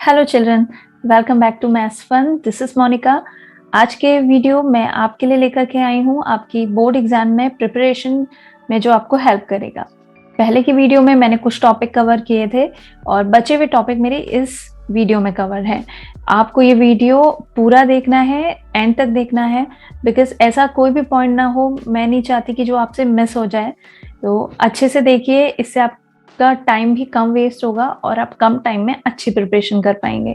Hello children, welcome back to maths fun. This is Monica. आज के video मैं आपके लिए लेकर के आई हूँ आपकी बोर्ड एग्जाम में प्रिपरेशन में जो आपको हेल्प करेगा। पहले की वीडियो में मैंने कुछ टॉपिक कवर किए थे और बचे हुए टॉपिक मेरे इस वीडियो में कवर है। आपको ये वीडियो पूरा देखना है, एंड तक देखना है, बिकॉज ऐसा कोई भी पॉइंट ना हो, मैं नहीं चाहती कि जो आपसे मिस हो जाए। तो अच्छे से देखिए, इससे आप का टाइम भी कम वेस्ट होगा और आप कम टाइम में अच्छी प्रिपरेशन कर पाएंगे।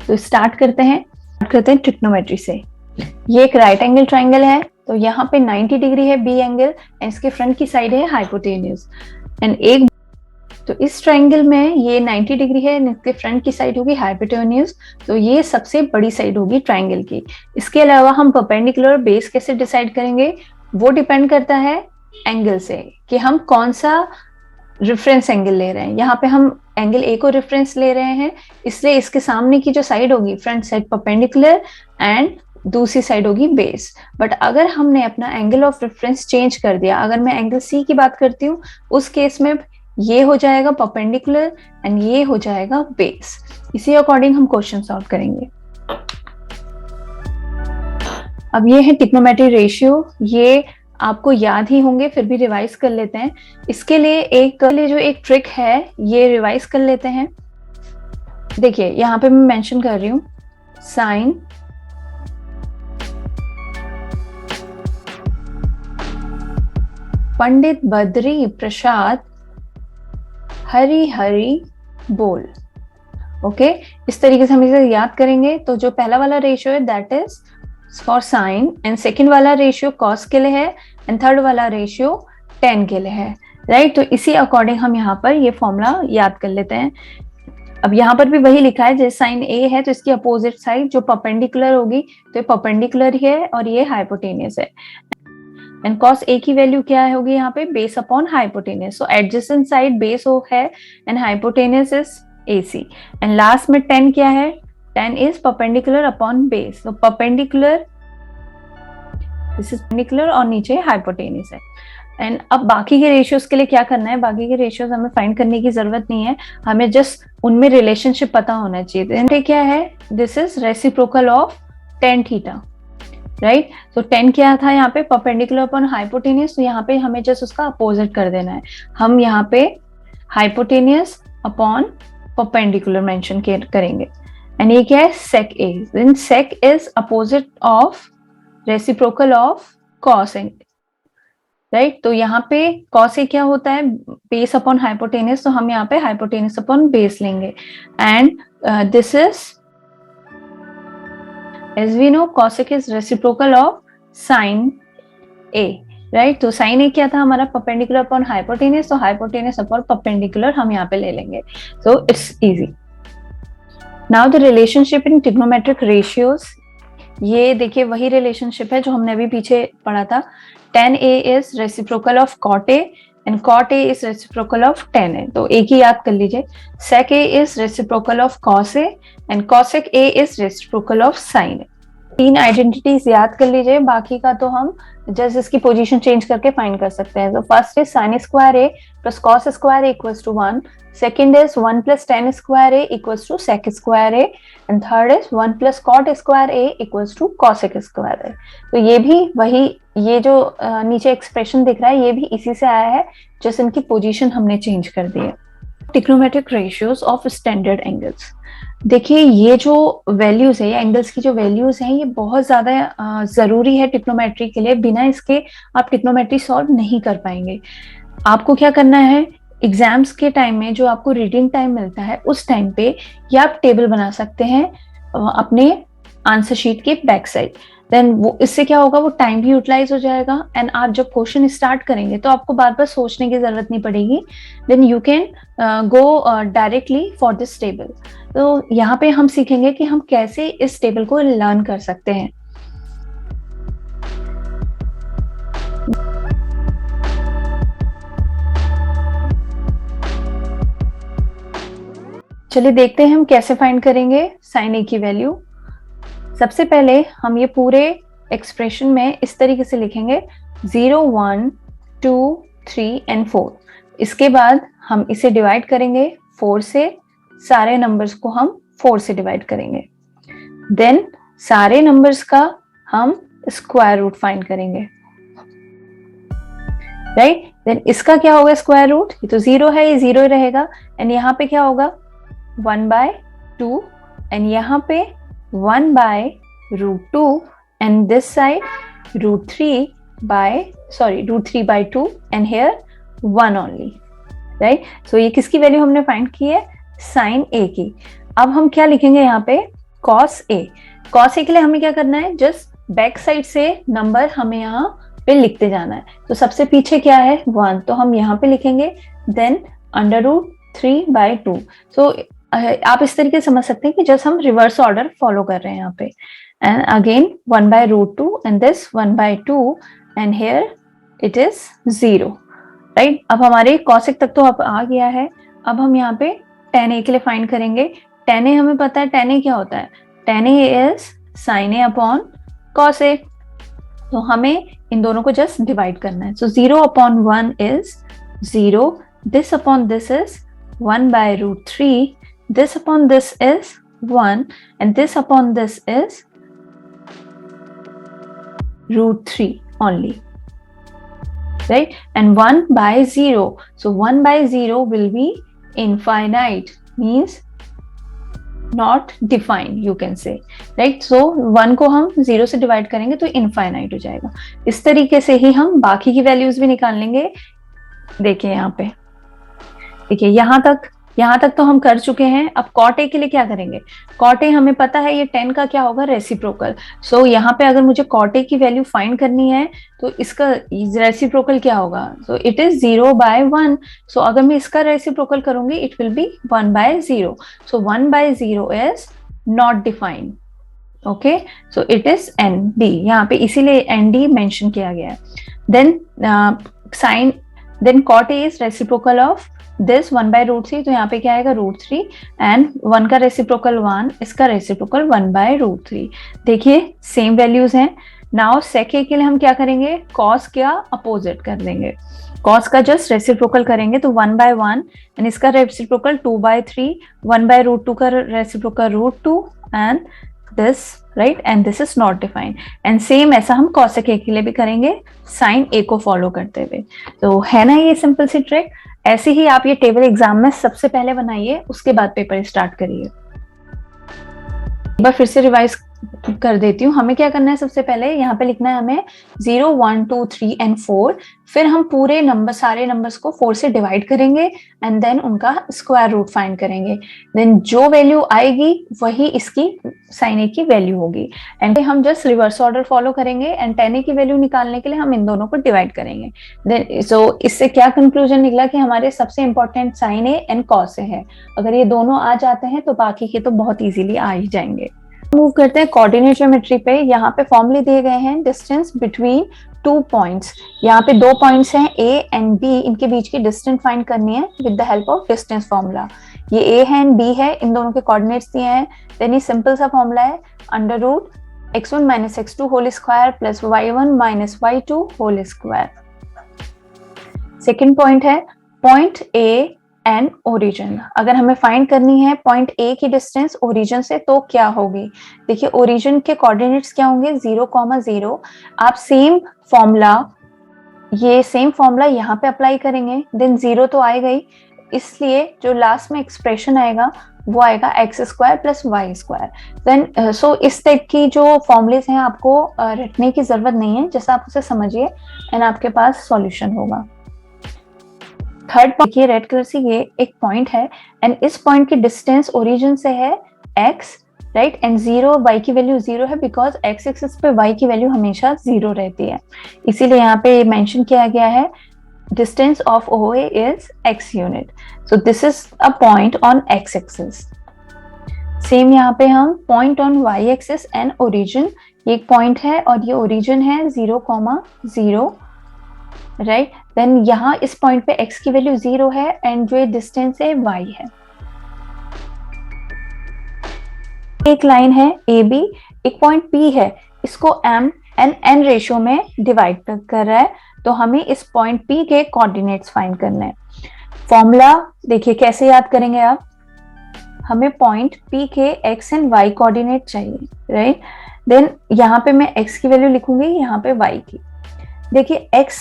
तो स्टार्ट करते हैं ट्रिग्नोमेट्री से। ये एक राइट एंगल ट्राइंगल है, तो यहाँ पे 90 डिग्री है बी एंगल एंड इसके फ्रंट की साइड है हाइपोटेन्यूज एंड एक। तो इस ट्राइंगल में ये 90 डिग्री है, इसके फ्रंट की साइड होगी हाइपोटेन्यूज, तो ये सबसे बड़ी साइड होगी ट्राइंगल की। इसके अलावा हम परपेंडिकुलर बेस कैसे डिसाइड करेंगे, वो डिपेंड करता है एंगल से कि हम कौन सा रेफरेंस एंगल ले रहे हैं। यहाँ पे हम एंगल ए को रेफरेंस ले रहे हैं, इसलिए इसके सामने की जो साइड होगी फ्रंट साइड परपेंडिकुलर एंड दूसरी साइड होगी बेस। बट अगर हमने अपना एंगल ऑफ रेफरेंस चेंज कर दिया, अगर मैं एंगल सी की बात करती हूँ, उस केस में ये हो जाएगा परपेंडिकुलर एंड ये हो जाएगा बेस। इसी अकॉर्डिंग हम क्वेश्चन सॉल्व करेंगे। अब ये है ट्रिग्नोमेट्री रेशियो, ये आपको याद ही होंगे, फिर भी रिवाइज कर लेते हैं। इसके लिए जो एक ट्रिक है, ये रिवाइज कर लेते हैं। देखिए यहाँ पे मैं मेंशन कर रही हूं साइन पंडित बद्री प्रसाद हरी हरी बोल। ओके, इस तरीके से हम इसे याद करेंगे। तो जो पहला वाला रेशियो है that is for sine and second वाला रेशियो कॉस के लिए है एंड थर्ड वाला रेशियो टेन के लिए है, राइट। तो इसी अकॉर्डिंग हम यहाँ पर ये फॉर्मूला याद कर लेते हैं। अब यहाँ पर भी वही लिखा है, जैसे साइन ए है तो इसकी अपोजिट साइड जो परपेंडिकुलर होगी, तो ये परपेंडिकुलर ही है और ये हाइपोटेनियस है। एंड कॉस ए की वैल्यू क्या होगी यहाँ पे, बेस अपॉन हाइपोटेनियस। सो एडजेसेंट साइड बेस हो है and hypotenuse is AC। And last में 10 क्या है, 10 इज परपेंडिकुलर अपॉन बेस। तो परपेंडिकुलर, दिस इज परपेंडिकुलर और नीचे हाइपोटेनियस है। एंड अब बाकी के रेशियोज के लिए क्या करना है, बाकी के रेशियोज हमें फाइंड करने की जरूरत नहीं है, हमें जस्ट उनमें रिलेशनशिप पता होना चाहिए। तो क्या है, this is reciprocal of tan theta, right. तो 10 क्या था यहाँ पे, परपेंडिकुलर अपॉन हाइपोटेनियस, तो यहाँ पे हमें जस्ट उसका अपोजिट कर देना है। हम यहाँ पे हाइपोटेनियस अपॉन परपेंडिकुलर मेंशन करेंगे। एंड ये क्या है, sec A, then sec is opposite of reciprocal of cos A, right. तो यहाँ पे cos A क्या होता है, बेस अपॉन हाइपोटेनियस, तो हम यहाँ पे हाइपोटेनियस अपॉन बेस लेंगे। And this is, as we know, cosec is reciprocal of sin A, right. तो साइन ए क्या था हमारा, परपेंडिकुलर अपॉन हाइपोटेनियस, तो हाइपोटेनियस अपॉन परपेंडिकुलर हम यहाँ पे ले लेंगे। So it's easy. Now the relationship in trigonometric ratios, ये देखिए वही रिलेशनशिप है जो हमने अभी पीछे पढ़ा था। tan A is reciprocal of cot A and cot A is reciprocal of tan A। तो एक ही याद कर लीजिए, sec A is reciprocal of cos A and cosec A is reciprocal of sin A। तीन आइडेंटिटीज याद कर लीजिए, बाकी का तो हम जस्ट इसकी पोजीशन चेंज करके फाइंड कर सकते हैं। तो first is sin square A plus cos square A equals to 1, second is 1 plus tan square A equals to sec square A and third is 1 plus cot square A equals to cosec square A। तो ये भी वही, ये जो नीचे expression दिख रहा है ये भी इसी से आया है, जस्ट इनकी पोजीशन हमने चेंज कर दी है। Trigonometric ratios of standard angles, देखिए ये जो वैल्यूज है, एंगल्स की जो वैल्यूज हैं, ये बहुत ज्यादा जरूरी है ट्रिग्नोमेट्री के लिए। बिना इसके आप ट्रिग्नोमेट्री सॉल्व नहीं कर पाएंगे। आपको क्या करना है, एग्जाम्स के टाइम में जो आपको रीडिंग टाइम मिलता है उस टाइम पे या आप टेबल बना सकते हैं अपने आंसर शीट के बैक साइड। देन वो इससे क्या होगा, वो टाइम भी यूटिलाइज हो जाएगा एंड आप जब क्वेश्चन स्टार्ट करेंगे तो आपको बार बार सोचने की जरूरत नहीं पड़ेगी। Then you can go directly for this table. तो यहाँ पे हम सीखेंगे कि हम कैसे इस टेबल को लर्न कर सकते हैं। चलिए देखते हैं हम कैसे फाइंड करेंगे साइन ए की वैल्यू। सबसे पहले हम ये पूरे एक्सप्रेशन में इस तरीके से लिखेंगे 0, 1, 2, 3 एंड 4। इसके बाद हम इसे डिवाइड करेंगे 4 से, सारे नंबर्स को हम 4 से डिवाइड करेंगे। देन सारे नंबर्स का हम स्क्वायर रूट फाइंड करेंगे, राइट। देन इसका क्या होगा स्क्वायर रूट, ये तो 0 है, ये 0 रहेगा। एंड यहाँ पे क्या होगा 1/2, एंड यहाँ पे 1/√2, and this side √3/2, and here 1 only, right. So ये किसकी वैल्यू हमने फाइंड की है, साइन ए की। अब हम क्या लिखेंगे यहाँ पे, कॉस ए। कॉस ए के लिए हमें क्या करना है, जस्ट बैक साइड से नंबर हमें यहाँ पे लिखते जाना है। तो सबसे पीछे क्या है 1, तो हम यहाँ पे लिखेंगे, देन √3/2। सो आप इस तरीके से समझ सकते हैं कि जस्ट हम रिवर्स ऑर्डर फॉलो कर रहे हैं यहाँ पे। And again 1/√2 and this 1/2, and here it is 0, right. अब हमारे कॉसेक तक तो अब आ गया है। अब हम यहाँ पे tan a के लिए फाइंड करेंगे। tan a हमें पता है, tan a क्या होता है, tan a is sin a upon cos a। तो हमें इन दोनों को जस्ट डिवाइड करना है। सो 0/1 is 0, this upon this is 1/√3, this upon this is 1, and this upon this is √3 only, right? And 1/0, so 1/0 will be infinite, means not defined, you can say, right? So 1 को हम 0 से divide करेंगे तो infinite हो जाएगा। इस तरीके से ही हम बाकी की वैल्यूज भी निकाल लेंगे। देखिए यहाँ पे, देखिए यहाँ तक तो हम कर चुके हैं। अब कॉट ए के लिए क्या करेंगे, कॉट ए हमें पता है ये 10 का क्या होगा, रेसिप्रोकल। सो यहाँ पे अगर मुझे कॉट ए की वैल्यू फाइंड करनी है तो इसका रेसिप्रोकल क्या होगा, सो इट इज 0/1। सो अगर मैं इसका रेसिप्रोकल करूंगी it will be 1/0। So 1/0 is not defined, okay. So it is ND, यहाँ पे इसीलिए ND मेंशन किया गया है। Then cot A is reciprocal of this 1/√3, तो यहाँ पे क्या आएगा √3, एंड 1 का रेसिप्रोकल 1, इसका रेसिप्रोकल 1/√3। देखिए सेम वैल्यूज हैं। नाउ sec a के लिए हम क्या करेंगे, cos का अपोजिट कर देंगे, cos का जस्ट रेसिप्रोकल करेंगे तो 1/1, एंड इसका रेसिप्रोकल 2/3, 1/√2 का reciprocal √2, and this, right, and this is not defined. And same ऐसा हम cosec a के लिए भी करेंगे, sin a को फॉलो करते हुए। तो है ना ये सिंपल सी ट्रिक। ऐसे ही आप ये टेबल एग्जाम में सबसे पहले बनाइए, उसके बाद पेपर स्टार्ट करिए। एक बार फिर से रिवाइज कर देती हूँ। हमें क्या करना है, सबसे पहले यहाँ पे लिखना है हमें 0, 1, 2, 3 एंड 4। फिर हम पूरे नंबर, सारे नंबर्स को 4 से डिवाइड करेंगे एंड देन उनका स्क्वायर रूट फाइंड करेंगे। देन जो वैल्यू आएगी वही इसकी साइन ए की वैल्यू होगी। एंड हम जस्ट रिवर्स ऑर्डर फॉलो करेंगे एंड tan a की वैल्यू निकालने के लिए हम इन दोनों को डिवाइड करेंगे। देन सो इससे क्या कंक्लूजन निकला कि हमारे सबसे important sine A and cos A है। अगर ये दोनों आ जाते हैं तो बाकी के तो बहुत इजीली आ ही जाएंगे। मूव करते हैं कोऑर्डिनेट ज्योमेट्री पे। यहाँ पे फॉर्मूले दिए गए हैं डिस्टेंस बिटवीन 2 पॉइंट्स। यहाँ पे 2 पॉइंट्स हैं A एंड B, इनके बीच की डिस्टेंस फाइंड करनी है with the help of distance formula. ये A है एंड B है, इन दोनों के कोऑर्डिनेट्स दिए हैं। देन ये सिंपल सा फॉर्मूला है, √x1 - x2 whole square plus y1 - y2 whole square. Second point है पॉइंट A एंड ओरिजिन। अगर हमें फाइंड करनी है पॉइंट ए की डिस्टेंस ओरिजिन से तो क्या होगी। देखिए ओरिजिन के कोऑर्डिनेट्स क्या होंगे, 0,0। आप सेम फॉर्मूला यहाँ पे अप्लाई करेंगे। देन 0 तो आएगा ही, इसलिए जो लास्ट में एक्सप्रेशन आएगा वो आएगा x² + y²। देन सो इस टाइप की जो फॉर्मूलेस हैं आपको रटने की जरूरत नहीं है, जैसा आप उसे समझिए एंड आपके पास सॉल्यूशन होगा। थर्ड देखिए रेड कलर से ये एक पॉइंट है एंड इस पॉइंट की डिस्टेंस ओरिजिन से है x, राइट, एंड 0, y की वैल्यू 0 है बिकॉज x एक्सिस पे y की वैल्यू हमेशा 0 रहती है। इसीलिए यहाँ पे मेंशन किया गया है distance of OA is x unit. So this is a point on x axis. Same यहाँ पे हम point on y axis and origin, ये एक पॉइंट है और ये ओरिजिन है 0,0, राइट। देन यहाँ इस पॉइंट पे x की वैल्यू 0 है एंड जो डिस्टेंस है y है। एक लाइन है AB, एक पॉइंट P है, इसको m एंड n रेशियो में डिवाइड कर रहा है, तो हमें इस पॉइंट P के कोऑर्डिनेट्स फाइंड करने हैं। फॉर्मूला देखिए कैसे याद करेंगे आप, हमें पॉइंट P के x एंड y कोऑर्डिनेट चाहिए, राइट। देन यहाँ पे मैं x की वैल्यू लिखूंगी, यहाँ पे y की। देखिए x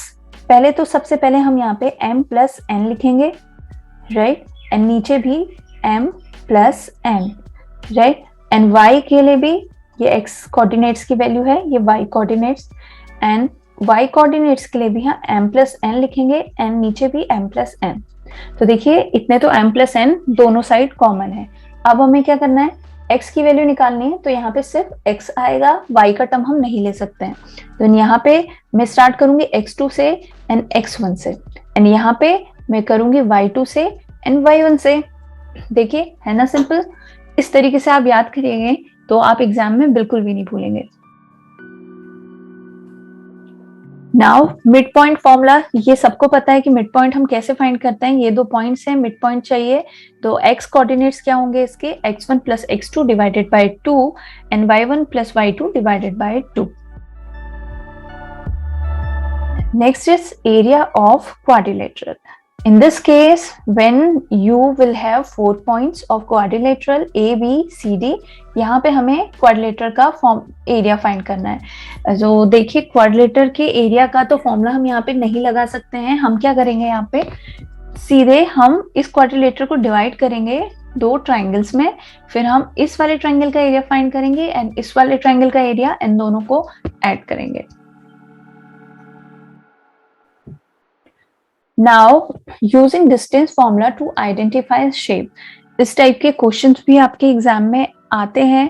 पहले तो सबसे पहले हम यहाँ पे m प्लस n लिखेंगे, राइट, एंड नीचे भी m plus n, right, and y के लिए भी ये x कोऑर्डिनेट्स की वैल्यू है, ये y coordinates, and y coordinates के लिए भी हम m प्लस n लिखेंगे एंड नीचे भी m प्लस n। तो देखिए इतने तो m प्लस n दोनों साइड कॉमन है। अब हमें क्या करना है, x की वैल्यू निकालनी है, तो यहाँ पे सिर्फ x आएगा, y का टर्म हम नहीं ले सकते हैं। तो यहाँ पे मैं स्टार्ट करूंगी x2 से एंड x1 से, एंड यहाँ पे मैं करूंगी y2 से एंड y1 से। देखिए है ना सिंपल। इस तरीके से आप याद करेंगे तो आप एग्जाम में बिल्कुल भी नहीं भूलेंगे। नाउ मिड पॉइंट फॉर्मूला, ये सबको पता है कि मिड पॉइंट हम कैसे फाइंड करते हैं। ये दो पॉइंट्स हैं, मिड पॉइंट चाहिए, तो x कोऑर्डिनेट्स क्या होंगे इसके, x1 plus x2 divided by 2 and y1 plus y2 divided by 2। Next is area of quadrilateral. In this case, when you will have 4 points of quadrilateral A, B, C, D, यहाँ पे हमें quadrilateral का form area find करना है। जो देखिए quadrilateral के area का तो फॉर्मूला हम यहाँ पे नहीं लगा सकते हैं। हम क्या करेंगे, यहाँ पे सीधे हम इस क्वाड्रिलेटर को डिवाइड करेंगे दो ट्राइंगल्स में, फिर हम इस वाले ट्राइंगल का एरिया फाइंड करेंगे एंड इस वाले ट्राइंगल का एरिया, एंड दोनों को ऐड करेंगे। Now using distance formula to identify shape, इस टाइप के क्वेश्चंस भी आपके एग्जाम में आते हैं।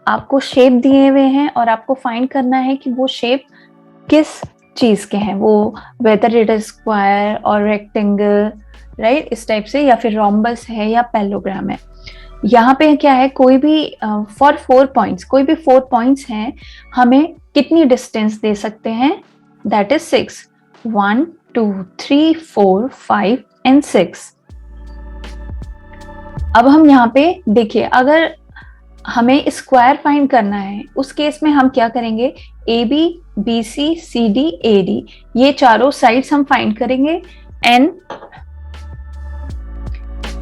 आपको शेप दिए हुए हैं और आपको फाइंड करना है कि वो शेप किस चीज के हैं, वो वेदर इट इज स्क्वायर और रेक्टेंगल, राइट, इस टाइप से, या फिर रोम्बस है या पैलोग्राम है। यहाँ पे क्या है, कोई भी फॉर 4 पॉइंट्स, कोई भी 4 पॉइंट्स हैं, हमें कितनी डिस्टेंस दे सकते हैं, दैट इज 6, 1 2 3 4 5 एंड 6। अब हम यहाँ पे देखिए, अगर हमें स्क्वायर फाइंड करना है उस केस में हम क्या करेंगे, A B B C C D A D, ये चारों साइड्स हम फाइंड करेंगे एंड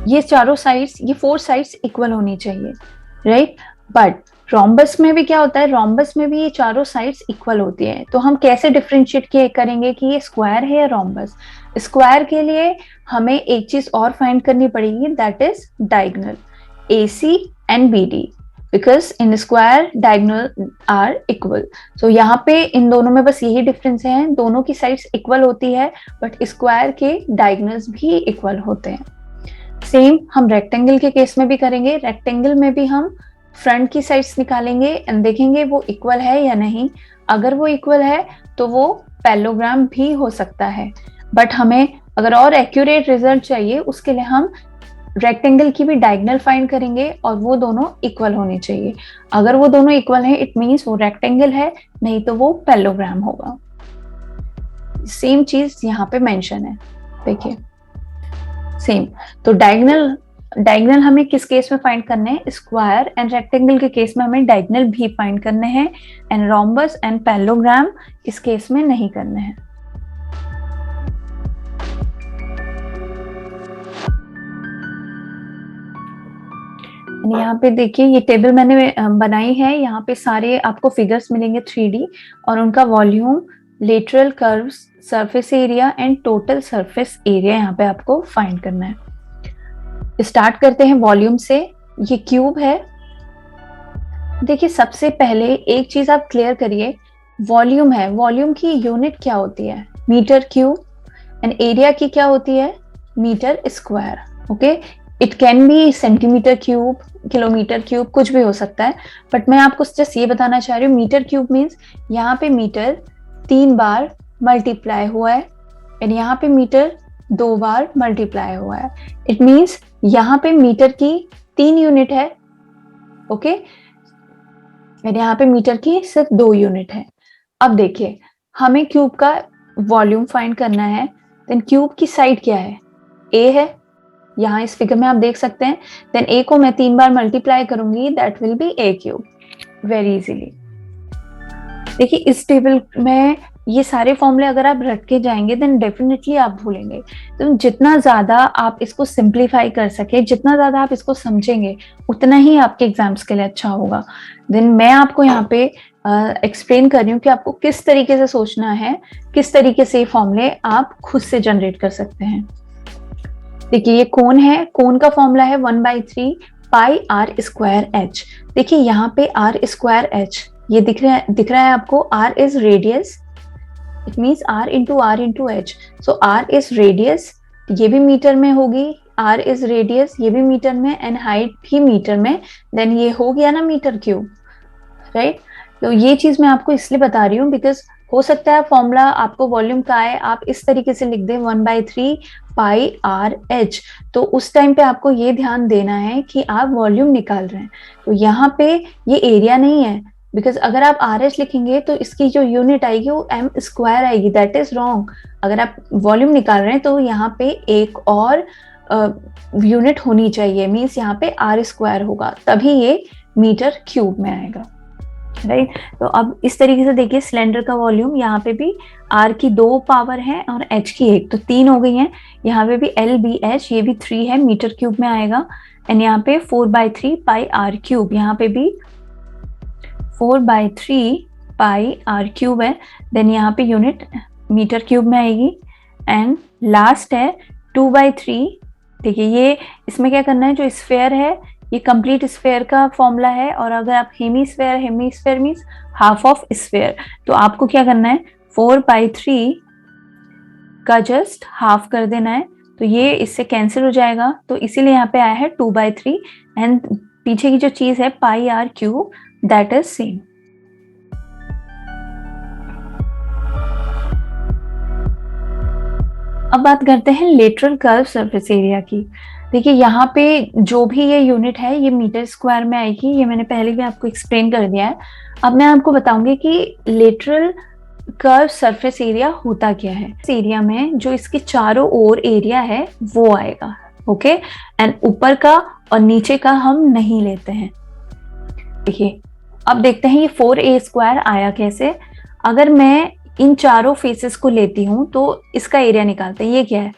ये चारों साइड्स, ये 4 साइड्स इक्वल होनी चाहिए, राइट। बट रोम्बस में भी क्या होता है, रोम्बस में भी ये चारों साइड्स इक्वल होती है। तो हम कैसे डिफरेंशिएट करेंगे कि ये स्क्वायर है या रोम्बस। स्क्वायर के लिए हमें एक चीज और फाइंड करनी पड़ेगी, that is diagonal, AC and BD, because in square diagonal are equal. So यहाँ पे इन दोनों में बस यही डिफरेंस है, दोनों की साइड्स इक्वल होती है, बट स्क्वायर के डायगोनल्स भी इक्वल होते हैं। सेम हम रेक्टेंगल के केस में भी करेंगे। रेक्टेंगल में भी हम फ्रंट की साइड्स निकालेंगे एंड देखेंगे वो इक्वल है या नहीं। अगर वो इक्वल है तो वो पैलोग्राम भी हो सकता है, बट हमें अगर और एक्यूरेट रिजल्ट चाहिए उसके लिए हम रेक्टेंगल की भी डायगोनल फाइंड करेंगे और वो दोनों इक्वल होने चाहिए। अगर वो दोनों इक्वल है इट मींस वो रेक्टेंगल है, नहीं तो वो पैलोग्राम होगा। सेम चीज यहाँ पे मेंशन है, देखिए सेम। तो डायगोनल हमें किस केस में फाइंड करने हैं, स्क्वायर एंड रेक्टेंगल के केस में हमें डायगोनल भी फाइंड करने हैं, एंड रोम्बस एंड पैलोग्राम इस केस में नहीं करने हैं। यहाँ पे देखिए ये टेबल मैंने बनाई है, यहाँ पे सारे आपको फिगर्स मिलेंगे 3D और उनका volume, lateral curves, surface area and total surface area यहाँ पे आपको फाइंड करना है। स्टार्ट करते हैं वॉल्यूम से। ये क्यूब है। देखिए सबसे पहले एक चीज आप क्लियर करिए, वॉल्यूम है, वॉल्यूम की यूनिट क्या होती है, मीटर क्यूब, एंड एरिया की क्या होती है, metre square. Okay, it can be centimetre cube, kilometre cube, कुछ भी हो सकता है, बट मैं आपको जस्ट ये बताना चाह रही हूँ मीटर क्यूब मीन्स यहाँ पे मीटर 3 बार मल्टीप्लाई हुआ है एंड यहाँ पे मीटर 2 बार मल्टीप्लाई हुआ है। इट मीन्स यहाँ पे मीटर की 3 यूनिट है, ओके, और यहाँ पे मीटर की सिर्फ 2 यूनिट है। अब देखिए हमें क्यूब का वॉल्यूम फाइंड करना है, देन क्यूब की साइड क्या है, ए है, यहाँ इस फिगर में आप देख सकते हैं। देन ए को मैं 3 बार मल्टीप्लाई करूंगी, that will be A cube, very easily. देखिए इस टेबल में ये सारे फॉर्मूले अगर आप रट के जाएंगे देन डेफिनेटली आप भूलेंगे। तो जितना ज्यादा आप इसको सिंप्लीफाई कर सके, जितना ज्यादा आप इसको समझेंगे, उतना ही आपके एग्जाम्स के लिए अच्छा होगा। देन मैं आपको यहाँ पे एक्सप्लेन कर रही हूँ कि आपको किस तरीके से सोचना है, किस तरीके से फॉर्मूले आप खुद से जनरेट कर सकते हैं। देखिए ये कोण है, कोण का फॉर्मूला है 1/3 पाई आर स्क्वायर एच। देखिए यहाँ पे आर स्क्वायर एच ये दिख रहा है आपको, R is radius, it means R into H. So R is radius, ये भी मीटर में होगी, आर इज रेडियस ये भी मीटर में, एंड हाइट भी मीटर में, देन ये हो गया ना मीटर क्यूब, राइट। तो ये चीज मैं आपको इसलिए बता रही हूँ बिकॉज हो सकता है फॉर्मूला आपको वॉल्यूम का है, आप इस तरीके से लिख दें 1/3 पाई आर एच, तो उस टाइम पे आपको ये ध्यान देना है कि आप वॉल्यूम निकाल रहे हैं। तो यहाँ पे ये एरिया नहीं है, बिकॉज अगर आप आर एच लिखेंगे तो इसकी जो यूनिट आएगी वो एम स्क्वायर आएगी, दैट इज रॉन्ग। अगर आप वॉल्यूम निकाल रहे हैं तो यहाँ पे एक और यूनिट होनी चाहिए, मीन्स यहाँ पे आर स्क्वायर होगा, तभी ये मीटर क्यूब में आएगा, राइट। तो अब इस तरीके से देखिए सिलेंडर का वॉल्यूम, यहाँ पे भी आर की 2 पावर है और एच की 1, तो 3 हो गई हैं। यहाँ पे भी एल बी एच ये भी 3 है, मीटर क्यूब में आएगा। एंड यहाँ पे 4/3 पाई आर क्यूब, यहाँ पे भी 4/3 पाई आर क्यूब है, देन यहाँ पे यूनिट मीटर क्यूब में आएगी। एंड लास्ट है 2/3। देखिए ये इसमें क्या करना है, जो स्फेयर है ये कंप्लीट स्फेयर का फॉर्मूला है, और अगर आप hemisphere means half of sphere, तो आपको क्या करना है 4/3 का जस्ट हाफ कर देना है, तो ये इससे कैंसिल हो जाएगा, तो इसीलिए यहाँ पे आया है 2/3। एंड पीछे की जो चीज है pi R cube, that is same. अब बात करते हैं लेटरल कर्व सरफेस एरिया की। देखिए यहाँ पे जो भी ये यूनिट है ये मीटर स्क्वायर में आएगी, ये मैंने पहले भी आपको एक्सप्लेन कर दिया है। अब मैं आपको बताऊंगी कि लेटरल कर्व सरफेस एरिया होता क्या है। इस एरिया में जो इसके चारों ओर एरिया है वो आएगा, ओके। एंड ऊपर का और नीचे का हम नहीं लेते हैं। देखिए अब देखते हैं ये 4a² आया कैसे। अगर मैं इन चारों फेसेस को लेती हूं तो इसका एरिया निकालते हैं। ये क्या है,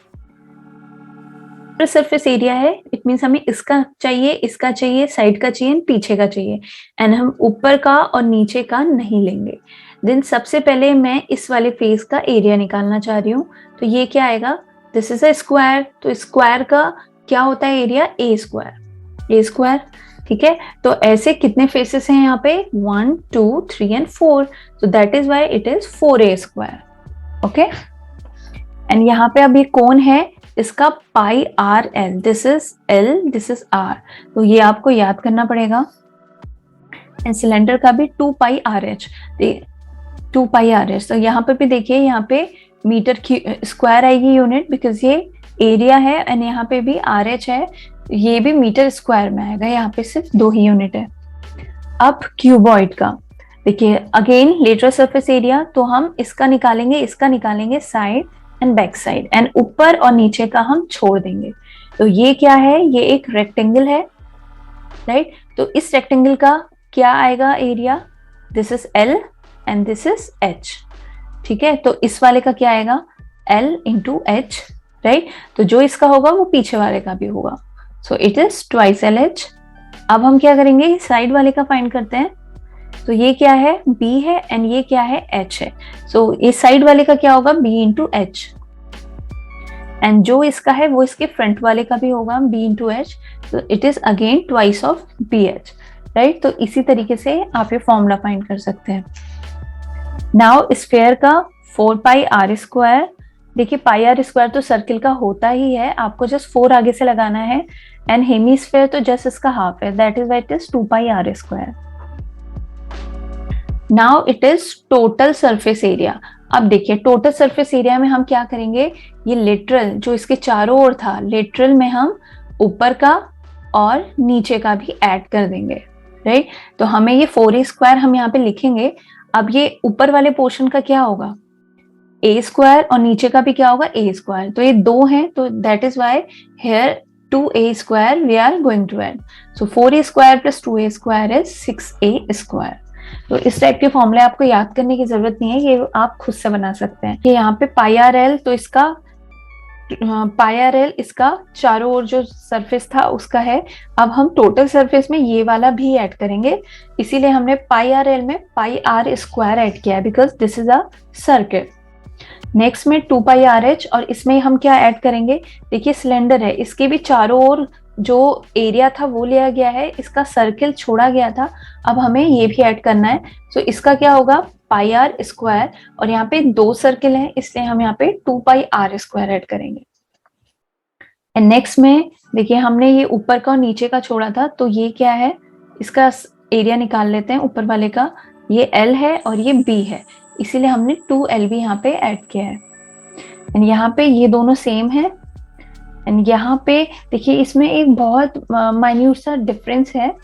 सरफेस एरिया है, इट मीन्स हमें इसका चाहिए, साइड का चाहिए, पीछे का चाहिए, एंड हम ऊपर का और नीचे का नहीं लेंगे। देन सबसे पहले मैं इस वाले फेस का एरिया निकालना चाह रही हूँ, तो ये क्या आएगा, दिस इज अ स्क्वायर, तो स्क्वायर का क्या होता है एरिया, a², ठीक है। तो ऐसे कितने फेसेस हैं यहाँ पे, 1 2 3 and 4, so that is why it is 4a², okay. And यहाँ पे अब ये कोण है, इसका pi R L, this is L, this is R, तो ये आपको याद करना पड़ेगा। एंड सिलेंडर का भी 2 पाई आर एच, तो यहाँ पे भी देखिए, यहाँ पे मीटर स्क्वायर आएगी यूनिट, बिकॉज ये एरिया है, एंड यहाँ पे भी आर एच है, ये भी मीटर स्क्वायर में आएगा, यहाँ पे सिर्फ 2 ही यूनिट है। अब क्यूबॉइड का देखिए, अगेन लेटरल सरफेस एरिया, तो हम इसका निकालेंगे side and back side, and ऊपर और नीचे का हम छोड़ देंगे। तो ये क्या है, ये एक रेक्टेंगल है, राइट। तो इस रेक्टेंगल का क्या आएगा area, this is L and this is H, ठीक है। तो इस वाले का क्या आएगा, एल इंटू एच, राइट। तो जो इसका होगा वो पीछे वाले का भी होगा, सो it is twice L H. अब हम क्या करेंगे, साइड वाले का फाइंड करते हैं। तो ये क्या है, b है, एंड ये क्या है, h है। सो इस साइड वाले का क्या होगा, b इंटू एच, एंड जो इसका है वो इसके फ्रंट वाले का भी होगा b इंटू एच, तो it is again twice of B H, right. तो इसी तरीके से आप ये फॉर्मूला फाइंड कर सकते हैं। नाउ स्फेयर का 4 पाई आर स्क्वायर, देखिए पाई आर स्क्वायर तो सर्किल का होता ही है, आपको जस्ट 4 आगे से लगाना है, एंड हेमीस्फेयर तो जस्ट इसका हाफ है, that is why it is 2 pi R square. Now it is total surface area. अब देखिए टोटल सरफेस एरिया में हम क्या करेंगे, ये लेटरल जो इसके चारों ओर था, लेटरल में हम ऊपर का और नीचे का भी ऐड कर देंगे, राइट। तो हमें ये 4a² हम यहाँ पे लिखेंगे। अब ये ऊपर वाले पोर्शन का क्या होगा, a² और नीचे का भी क्या होगा, a², तो ये 2 हैं, तो that is why here 2a² we are going to add. So 4a² plus 2a² is 6a²। तो इस टाइप के फॉर्मूले आपको याद करने की जरूरत नहीं है, ये आप खुद से बना सकते हैं। ये यहाँ पे पाई आर एल, तो इसका पाई आर एल इसका चारों ओर जो सरफेस था उसका है। अब हम टोटल सरफेस में ये वाला भी ऐड करेंगे, इसीलिए हमने पाई आर एल में पाई आर स्क्वायर ऐड किया है, because this is a circle. Next में 2 पाई आर एच, और इसमें हम क्या ऐड करेंगे, देखिए सिलेंडर है, इसके भी चारों ओर जो एरिया था वो लिया गया है, इसका सर्किल छोड़ा गया था, अब हमें ये भी ऐड करना है। सो इसका क्या होगा, पाई आर स्क्वायर, और यहाँ पे 2 सर्किल है इसलिए हम यहाँ पे 2 पाई आर स्क्वायर ऐड करेंगे। एंड नेक्स्ट में देखिए हमने ये ऊपर का और नीचे का छोड़ा था, तो ये क्या है, इसका एरिया निकाल लेते हैं ऊपर वाले का, ये L है और ये B है, इसीलिए हमने 2LB यहाँ पे ऐड किया है। एंड यहाँ पे ये दोनों सेम है। एंड यहाँ पे देखिए इसमें एक बहुत माइन्यूट सा डिफरेंस है,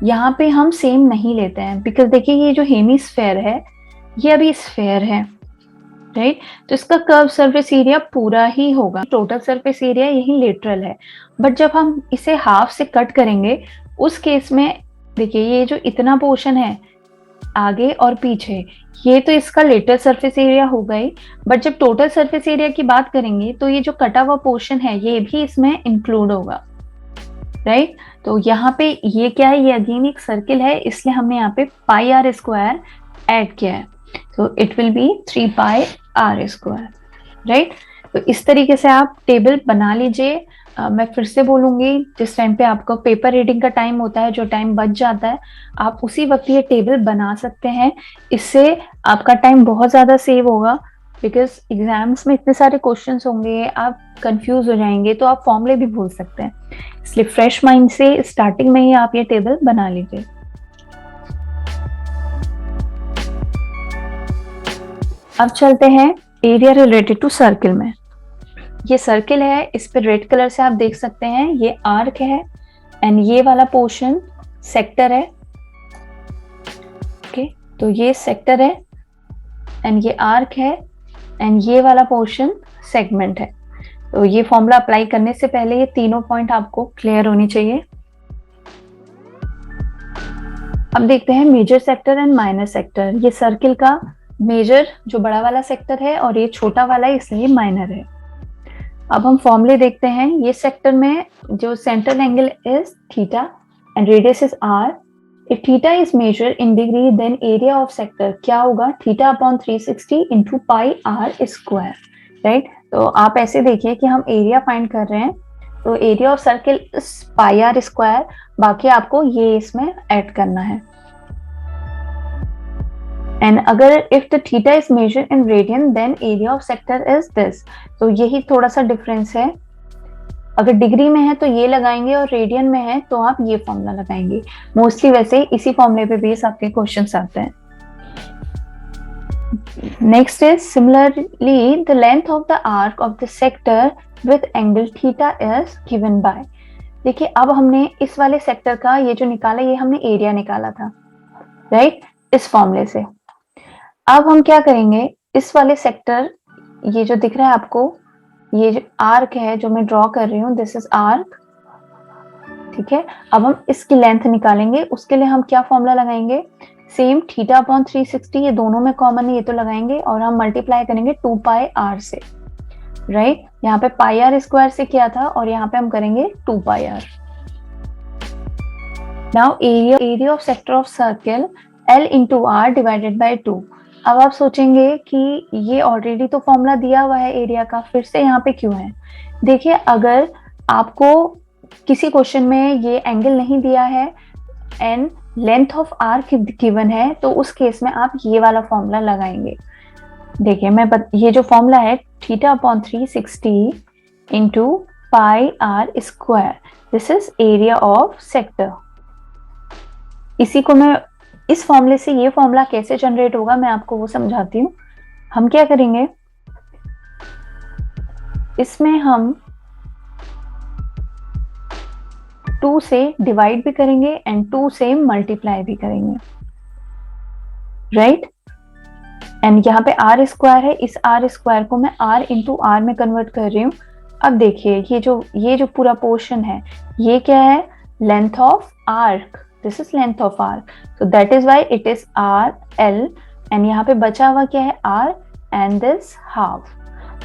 यहाँ पे हम सेम नहीं लेते हैं, बिकॉज देखिए ये जो हेमिस्फेयर है ये अभी स्फेयर है, राइट, तो इसका कर्व सरफेस एरिया पूरा ही होगा, टोटल सरफेस एरिया यही लेटरल है। बट जब हम इसे हाफ से कट करेंगे उस केस में देखिए ये जो इतना पोर्शन है आगे और पीछे, ये तो इसका लेटरल सरफेस एरिया हो गई, बट जब टोटल सरफेस एरिया की बात करेंगे तो ये जो कटा हुआ पोर्शन है ये भी इसमें इंक्लूड होगा, राइट। तो यहाँ पे ये क्या है, ये अगेन एक सर्किल है, इसलिए हमने यहाँ पे पाई आर स्क्वायर ऐड किया है, तो it will be 3 pi R square, right. तो इस तरीके से आप टेबल बना लीजिए। मैं फिर से बोलूंगी, जिस टाइम पे आपको पेपर रीडिंग का टाइम होता है, जो टाइम बच जाता है, आप उसी वक्त ये टेबल बना सकते हैं, इससे आपका टाइम बहुत ज्यादा सेव होगा, बिकॉज एग्जाम्स में इतने सारे क्वेश्चंस होंगे, आप कंफ्यूज हो जाएंगे, तो आप फॉर्मूले भी भूल सकते हैं, इसलिए फ्रेश माइंड से स्टार्टिंग में ही आप ये टेबल बना लीजिए। अब चलते हैं एरिया रिलेटेड टू सर्किल में। ये सर्किल है, इस पे रेड कलर से आप देख सकते हैं ये आर्क है, एंड ये वाला पोर्शन सेक्टर है, ओके, तो ये सेक्टर है एंड ये आर्क है, एंड ये वाला पोर्शन सेगमेंट है। तो ये फॉर्मूला अप्लाई करने से पहले ये तीनों पॉइंट आपको क्लियर होनी चाहिए। अब देखते हैं major sector and minor sector. ये सर्किल का मेजर जो बड़ा वाला सेक्टर है और ये छोटा वाला है, इसलिए माइनर है। अब हम फॉर्मूले देखते हैं। ये सेक्टर में जो central angle is theta and radius is R. If theta is major in degree then area of sector क्या होगा, theta upon 360 into pi R square, right. तो आप ऐसे देखिए कि हम एरिया फाइंड कर रहे हैं, तो area of circle is pi R square, बाकी आपको ये इसमें ऐड करना है। एंड अगर if the theta is major in radian then area of sector is this, तो यही थोड़ा सा डिफरेंस है। अगर डिग्री में है तो ये लगाएंगे और रेडियन में है तो आप ये फॉर्मूला लगाएंगे। मोस्टली वैसे इसी फॉर्मूले पे बेस आपके क्वेश्चंस आते हैं। Next is similarly the length of the arc of the sector with angle theta is given by. देखिए अब हमने इस वाले सेक्टर का ये जो निकाला, ये हमने एरिया निकाला था, राइट, इस फॉर्मूले से। अब हम क्या करेंगे, इस वाले सेक्टर, ये जो दिख रहा है आपको, ये जो आर्क है जो मैं ड्रॉ कर रही हूँ, दिस इज आर्क, ठीक है। अब हम इसकी लेंथ निकालेंगे, उसके लिए हम क्या फॉर्मूला लगाएंगे, सेम थीटा अपॉन 360, ये दोनों में कॉमन है, ये तो लगाएंगे, और हम मल्टीप्लाई करेंगे 2 पाई आर से, राइट। यहाँ पे पाई आर स्क्वायर से किया था और यहाँ पे हम करेंगे 2 pi R. Now area of sector of circle L into R divided by 2। अब आप सोचेंगे कि ये ऑलरेडी तो फॉर्मूला दिया हुआ है एरिया का, फिर से यहाँ पे क्यों है। देखिए अगर आपको किसी क्वेश्चन में ये एंगल नहीं दिया है and length of arc given है, तो उस केस में आप ये वाला फॉर्मूला लगाएंगे। देखिए ये जो फॉर्मूला है theta upon 360 into pi R square, this is area of sector. इसी को मैं इस फॉर्मूले से ये फॉर्मूला कैसे जनरेट होगा मैं आपको वो समझाती हूँ। हम क्या करेंगे, इसमें हम 2 से डिवाइड भी करेंगे एंड 2 से मल्टीप्लाई भी करेंगे, राइट। एंड यहाँ पे आर स्क्वायर है, इस आर स्क्वायर को मैं आर इंटू आर में कन्वर्ट कर रही हूँ। अब देखिए ये जो पूरा पोर्शन है, ये क्या है, length of arc, this is length of arc, so that is why it is R L, and यहाँ पे बचा हुआ क्या है, R and this half.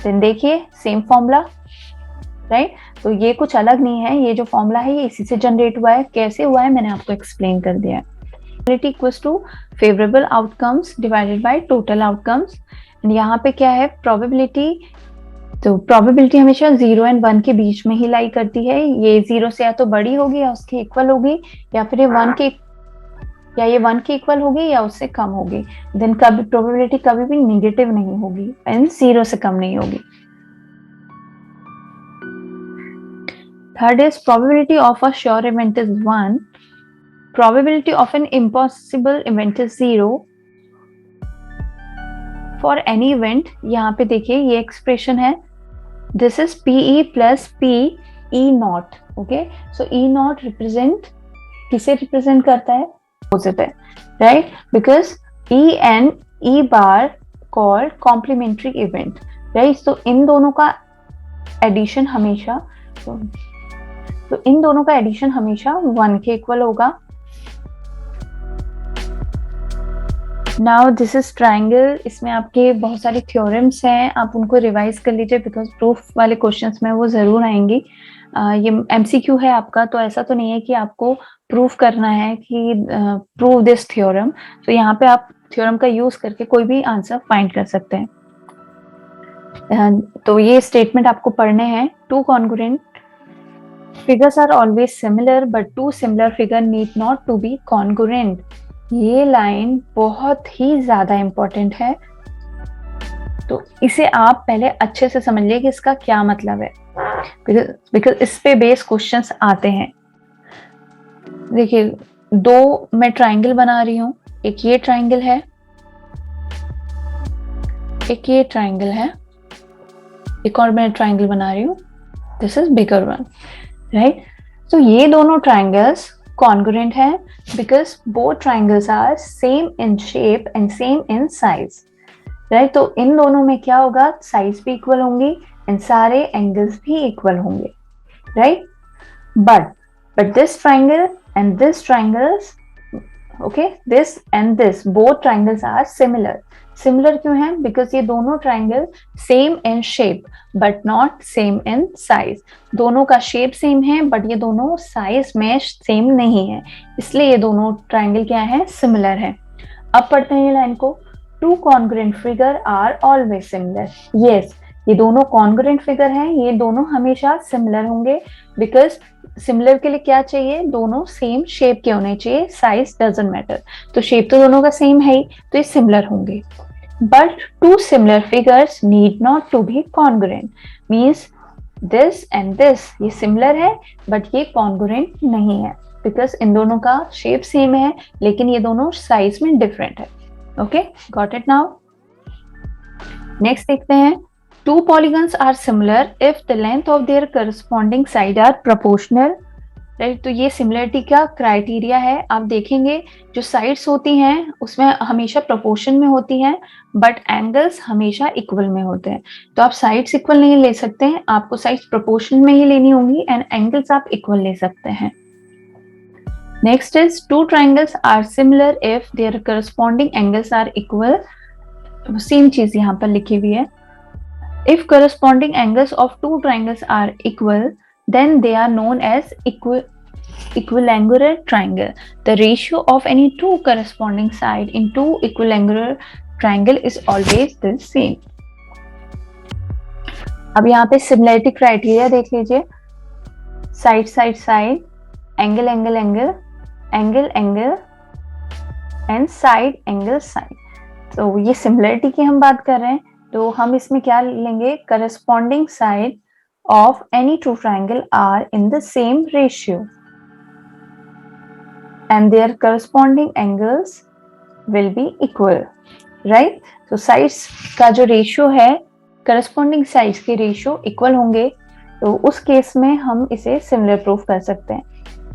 Then देखिए सेम फॉर्मूला, राइट। तो ये कुछ अलग नहीं है, ये जो फॉर्मूला है ये इसी से जनरेट हुआ है। कैसे हुआ है मैंने आपको एक्सप्लेन कर दिया है। Probability equals to favourable outcomes divided by total outcomes. यहाँ पे क्या है प्रोबेबिलिटी, तो प्रोबेबिलिटी हमेशा 0 एंड 1 के बीच में ही लाई करती है। ये 0 से या तो बड़ी होगी या उसके इक्वल होगी, या फिर ये 1 के इक्वल होगी या उससे कम होगी। देन कभी प्रोबेबिलिटी कभी भी नेगेटिव नहीं होगी एंड 0 से कम नहीं होगी। Third is probability of a sure event is 1, probability of an impossible event is 0 for any event. यहाँ पे देखिए ये एक्सप्रेशन है, this is PE plus PE not, okay. So E not represent, किसे रिप्रेजेंट करता है, positive, right, because E and E bar called complementary event, right. तो इन दोनों का एडिशन हमेशा, तो इन दोनों का एडिशन हमेशा 1 के इक्वल होगा। नाउ दिस इज ट्राइंगल, इसमें आपके बहुत सारे थ्योरम्स हैं, आप उनको रिवाइज कर लीजिए बिकॉज प्रूफ वाले क्वेश्चंस में वो जरूर आएंगी। ये MCQ है आपका, तो ऐसा तो नहीं है कि आपको प्रूफ करना है कि प्रूव दिस थ्योरम। तो यहाँ पे आप थ्योरम का यूज करके कोई भी आंसर फाइंड कर सकते हैं। तो ये स्टेटमेंट आपको पढ़ने हैं, two congruent figures are always similar but two similar figure need not to be congruent। ये लाइन बहुत ही ज्यादा इंपॉर्टेंट है, तो इसे आप पहले अच्छे से समझ लीजिए कि इसका क्या मतलब है, बिकॉज इस पे बेस क्वेश्चंस आते हैं। देखिए दो मैं ट्राइंगल बना रही हूं, एक ये ट्राइंगल है, एक ये ट्राइंगल है, एक और मैं ट्राइंगल बना रही हूं, this is bigger one, right. तो ये दोनों ट्राइंगल्स कॉन्ग्रुएंट है because both triangles are same in shape and same in size, right. तो इन दोनों में क्या होगा, साइज भी इक्वल होंगी एंड सारे एंगल्स भी इक्वल होंगे, right. But this triangle and this triangles, okay, this and this both triangles are similar. Similar क्यों है, बिकॉज ये दोनों triangle same in shape but not same in size. दोनों का शेप सेम है बट ये दोनों साइज में सेम नहीं है, इसलिए ये दोनों ट्राइंगल क्या है, सिमिलर है। अब पढ़ते हैं ये लाइन को, two congruent figure are always similar. Yes, ये दोनों कॉन्ग्रुएंट फिगर हैं, ये दोनों हमेशा सिमिलर होंगे, बिकॉज सिमिलर के लिए क्या चाहिए, दोनों सेम शेप के होने चाहिए, साइज डजंट मैटर। तो शेप तो दोनों का सेम है ही, तो ये सिमिलर होंगे। But two similar figures need not to be congruent, means this and this, ये सिमिलर है बट ये कॉन्ग्रुएंट नहीं है, बिकॉज इन दोनों का शेप सेम है लेकिन ये दोनों साइज में डिफरेंट है। Okay, got it now. Next देखते हैं, two polygons are similar if the length of their corresponding side are proportional, right. तो ये सिमिलरिटी का क्राइटेरिया है, आप देखेंगे जो साइड्स होती हैं उसमें हमेशा प्रोपोर्शन में होती हैं बट एंगल्स हमेशा इक्वल में होते हैं। तो आप साइड्स इक्वल नहीं ले सकते हैं, आपको साइड्स प्रोपोर्शन में ही लेनी होंगी एंड एंगल्स आप इक्वल ले सकते हैं। Next is two triangles are similar if their corresponding angles are equal. Same चीज यहाँ पर लिखी हुई है, if corresponding angles of two triangles are equal then they are known as equilateral triangle. The ratio of any two corresponding side in two equilateral triangle is always the same. अब यहाँ पे similarity criteria देख लीजिए, side side side, angle angle angle, angle angle and side angle side. तो ये similarity की हम बात कर रहे हैं, तो हम इसमें क्या लेंगे, corresponding side of any two triangle are in the same ratio and their corresponding angles will be equal, right. तो साइड्स का जो रेशियो है, करस्पॉन्डिंग साइड्स के रेशियो इक्वल होंगे, तो उस केस में हम इसे सिमिलर प्रूफ कर सकते हैं।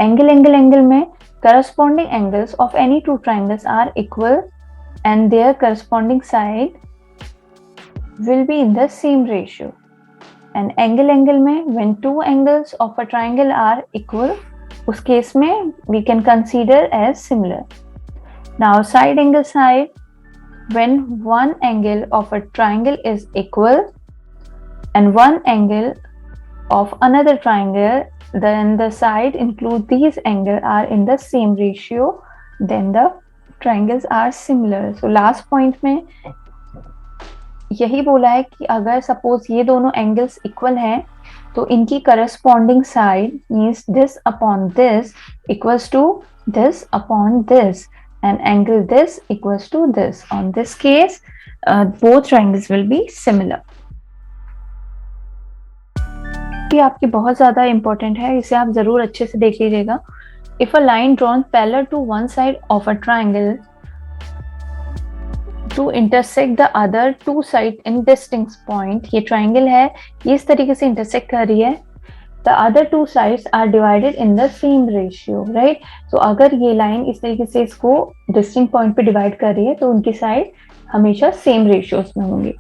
एंगल एंगल एंगल में corresponding angles of any two triangles are equal and their corresponding side will be in the same ratio, and angle angle में when two angles of a triangle are equal उस case में we can consider as similar. Now side angle side, when one angle of a triangle is equal and one angle of another triangle, then the side include these angles are in the same ratio, then the triangles are similar. So last point में यही बोला है कि अगर suppose ये दोनों angles equal हैं तो इनकी corresponding side means this upon this equals to this upon this and angle this equals to this. On this case, both triangles will be similar. ये आपकी बहुत ज्यादा इंपॉर्टेंट है, इसे आप जरूर अच्छे से देख लीजिएगा. If a line drawn parallel to one side of a triangle to intersect the other two sides in distinct point, ये triangle है, ये इस तरीके से intersect कर रही है. The other two sides are divided in the same ratio, right? So अगर ये लाइन इस तरीके से इसको distinct point पे डिवाइड कर रही है तो उनकी साइड हमेशा सेम रेशियोज में होंगी.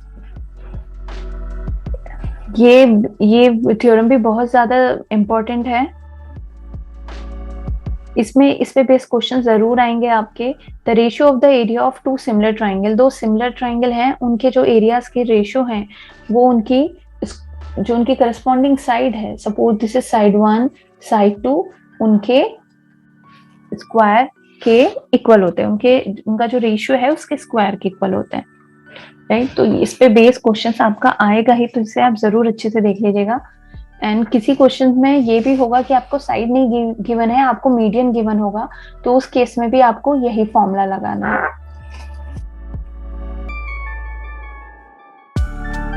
ये थ्योरम भी बहुत ज्यादा इंपॉर्टेंट है. इसमें इस पे बेस्ड क्वेश्चन जरूर आएंगे आपके. The ratio of the area of two similar triangle, दो सिमिलर ट्राइंगल हैं उनके जो एरियाज के रेशियो हैं वो उनकी जो उनकी करस्पॉन्डिंग साइड है, suppose this is side 1 side 2, उनके स्क्वायर के इक्वल होते हैं, उनका जो रेशियो है उसके स्क्वायर के इक्वल होते हैं, राइट? तो इस पे बेस क्वेश्चन आपका आएगा ही, तो इसे आप जरूर अच्छे से देख लीजिएगा. एंड किसी क्वेश्चन में ये भी होगा कि आपको साइड नहीं गिवन है, आपको मीडियन गिवन होगा, तो उस केस में भी आपको यही फॉर्मूला लगाना है.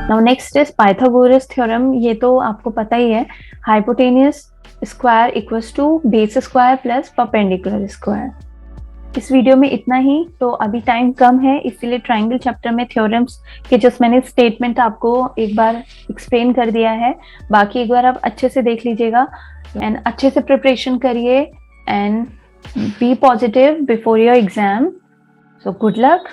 Now next is Pythagoras theorem. ये तो आपको पता ही है, hypotenuse square equals to base square plus perpendicular square. इस वीडियो में इतना ही. तो अभी टाइम कम है, इसीलिए ट्राइंगल चैप्टर में थ्योरम्स के जस्ट मैंने स्टेटमेंट आपको एक बार एक्सप्लेन कर दिया है. बाकी एक बार आप अच्छे से देख लीजिएगा एंड अच्छे से प्रिपरेशन करिए and be positive before your exam. So good luck.